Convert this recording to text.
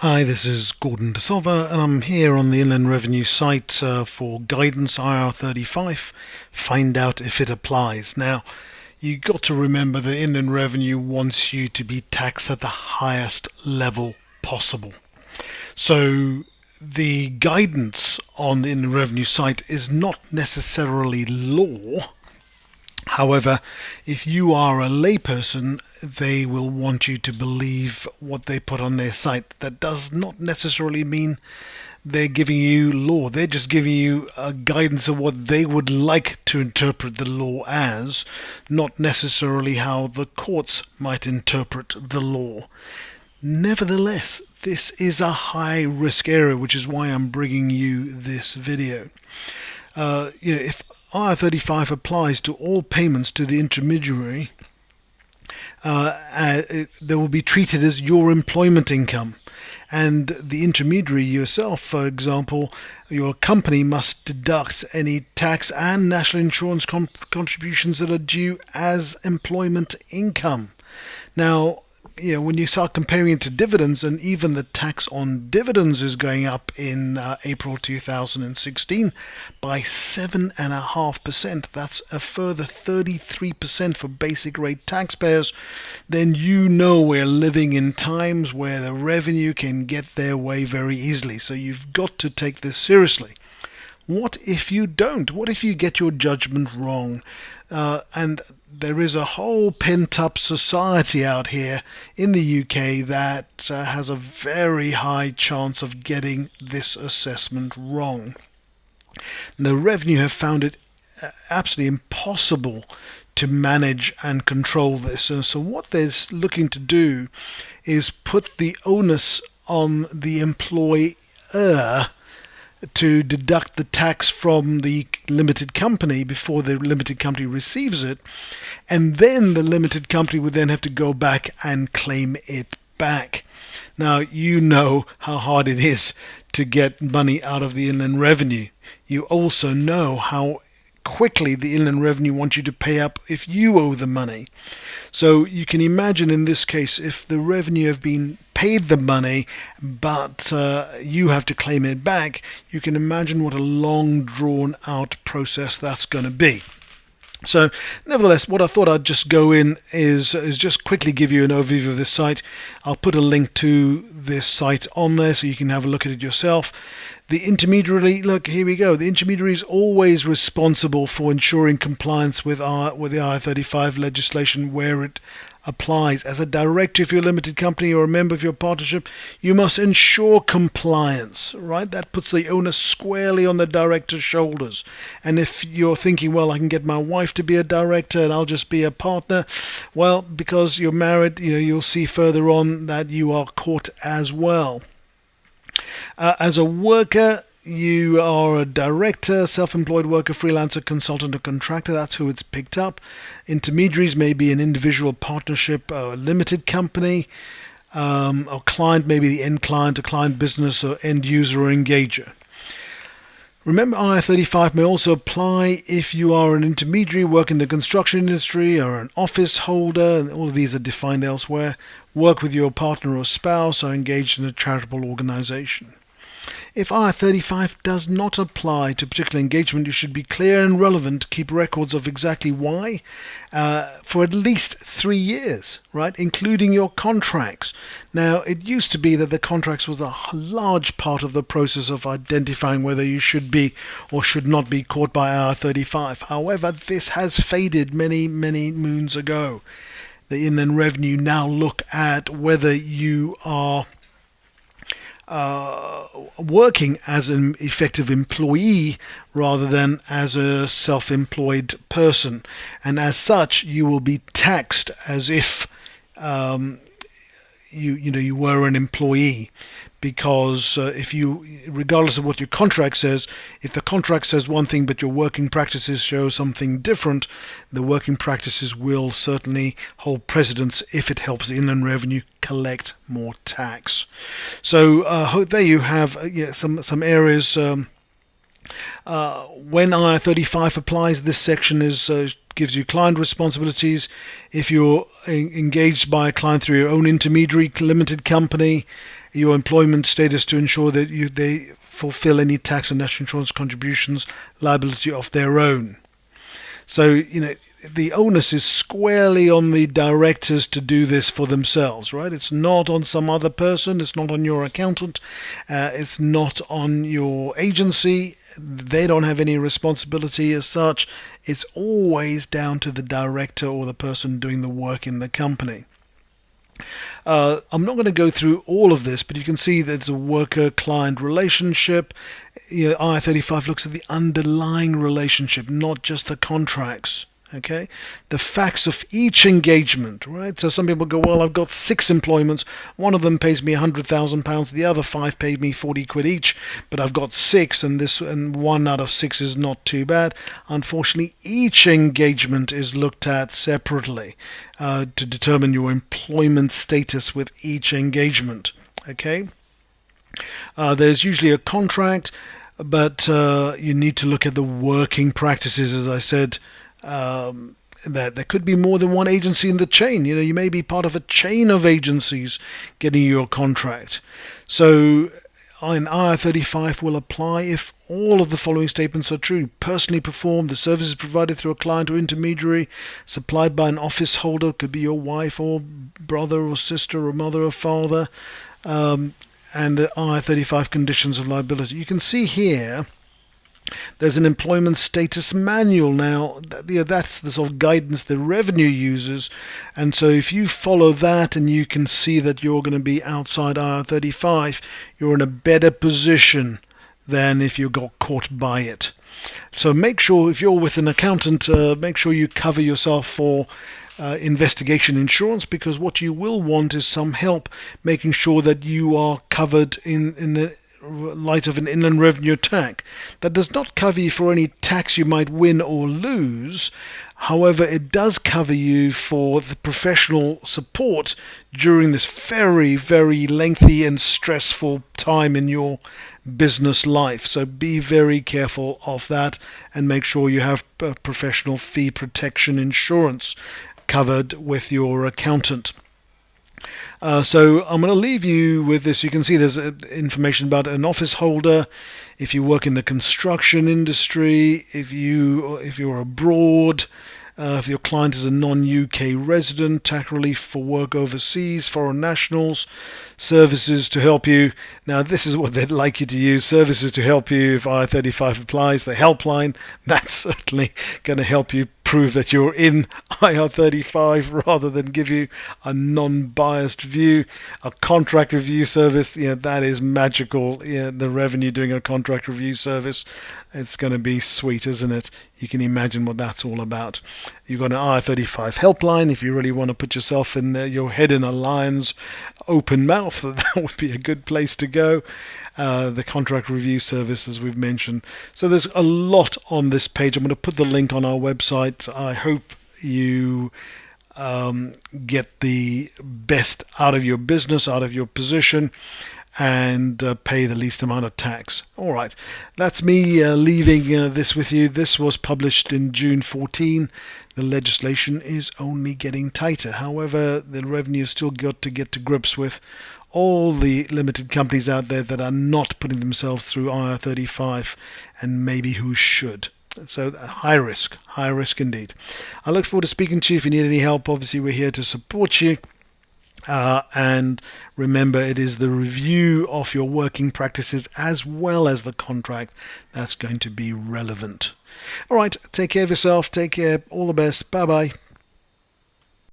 Hi, this is Gordon De Silva, and I'm here on the Inland Revenue site for guidance IR35. Find out if it applies. Now, you got to remember that Inland Revenue wants you to be taxed at the highest level possible. So, the guidance on the Inland Revenue site is not necessarily law. However, if you are a layperson, they will want you to believe what they put on their site. That does not necessarily mean they're giving you law. They're just giving you a guidance of what they would like to interpret the law as, not necessarily how the courts might interpret the law. Nevertheless, this is a high risk area, which is why I'm bringing you this video. If IR35 applies to all payments to the intermediary, they will be treated as your employment income. And the intermediary yourself, for example, your company must deduct any tax and national insurance contributions that are due as employment income. Now, when you start comparing it to dividends, and even the tax on dividends is going up in April 2016 by 7.5%. That's a further 33% for basic rate taxpayers. Then we're living in times where the revenue can get their way very easily. So you've got to take this seriously. What if you don't? What if you get your judgment wrong? And there is a whole pent-up society out here in the UK that has a very high chance of getting this assessment wrong. The revenue have found it absolutely impossible to manage and control this. And so what they're looking to do is put the onus on the employer to deduct the tax from the limited company before the limited company receives it, and then the limited company would then have to go back and claim it back. Now, you know how hard it is to get money out of the Inland Revenue. You also know how quickly the Inland Revenue wants you to pay up if you owe the money. So you can imagine in this case, if the revenue have been paid the money, but you have to claim it back, you can imagine what a long drawn out process that's going to be. So nevertheless, what I thought I'd just go in is just quickly give you an overview of this site. I'll put a link to this site on there so you can have a look at it yourself. The intermediary, look, here we go. The intermediary is always responsible for ensuring compliance with the IR35 legislation where it applies. As a director of your limited company or a member of your partnership, you must ensure compliance, right? That puts the onus squarely on the director's shoulders. And if you're thinking, well, I can get my wife to be a director and I'll just be a partner, well, because you're married, you'll see further on that you are caught as well. As a worker, you are a director, self-employed worker, freelancer, consultant, or contractor. That's who it's picked up. Intermediaries may be an individual partnership or a limited company. Or client may be the end client, a client business, or end user or engager. Remember, IR35 may also apply if you are an intermediary, work in the construction industry, or an office holder, and all of these are defined elsewhere, work with your partner or spouse, or engaged in a charitable organization. If IR35 does not apply to a particular engagement, you should be clear and relevant, keep records of exactly why, for at least 3 years, right, including your contracts. Now, it used to be that the contracts was a large part of the process of identifying whether you should be or should not be caught by IR35. However, this has faded many, many moons ago. The Inland Revenue now look at whether you are working as an effective employee rather than as a self-employed person, and as such you will be taxed as if you were an employee, because if you, regardless of what your contract says, if the contract says one thing but your working practices show something different, the working practices will certainly hold precedence if it helps the Inland Revenue collect more tax. So there you have some areas. When IR35 applies, this section is gives you client responsibilities. If you're engaged by a client through your own intermediary limited company, your employment status to ensure that they fulfill any tax and national insurance contributions liability of their own. So, the onus is squarely on the directors to do this for themselves, right? It's not on some other person. It's not on your accountant. It's not on your agency. They don't have any responsibility as such. It's always down to the director or the person doing the work in the company. I'm not going to go through all of this, but you can see that it's a worker-client relationship. IR35 looks at the underlying relationship, not just the contracts. Okay, the facts of each engagement, right? So some people go, well, I've got 6 employments. One of them pays me £100,000. The other 5 paid me 40 quid each. But I've got 6, and 1 out of 6 is not too bad. Unfortunately, each engagement is looked at separately to determine your employment status with each engagement. Okay, there's usually a contract, but you need to look at the working practices, as I said. That there could be more than one agency in the chain. You may be part of a chain of agencies getting your contract. So an IR35 will apply if all of the following statements are true. Personally performed, the services provided through a client or intermediary, supplied by an office holder, could be your wife or brother or sister or mother or father, and the IR35 conditions of liability. You can see here there's an employment status manual. Now, that's the sort of guidance the revenue uses, and so if you follow that and you can see that you're going to be outside IR35, you're in a better position than if you got caught by it. So make sure, if you're with an accountant, make sure you cover yourself for investigation insurance, because what you will want is some help making sure that you are covered in the light of an inland revenue attack. That does not cover you for any tax you might win or lose. However, it does cover you for the professional support during this very, very lengthy and stressful time in your business life. So be very careful of that and make sure you have professional fee protection insurance covered with your accountant. So I'm going to leave you with this. You can see there's information about an office holder, if you work in the construction industry, if you're abroad, if your client is a non-UK resident, tax relief for work overseas, foreign nationals, services to help you. Now, this is what they'd like you to use, services to help you if IR35 applies, the helpline. That's certainly going to help you prove that you're in IR35 rather than give you a non-biased view. A contract review service, that is magical. The revenue doing a contract review service, it's going to be sweet, isn't it? You can imagine what that's all about. You've got an IR35 helpline if you really want to put yourself in your head in a lion's open mouth. That would be a good place to go. The contract review service, as we've mentioned. So there's a lot on this page. I'm going to put the link on our website. I hope you get the best out of your business, out of your position, and pay the least amount of tax. All right, that's me leaving this with you. This was published in June 14. The legislation is only getting tighter. However, the revenue has still got to get to grips with all the limited companies out there that are not putting themselves through IR35, and maybe who should. So high risk indeed. I look forward to speaking to you. If you need any help, obviously we're here to support you. And remember, it is the review of your working practices as well as the contract that's going to be relevant. All right, take care of yourself. Take care. All the best. Bye-bye.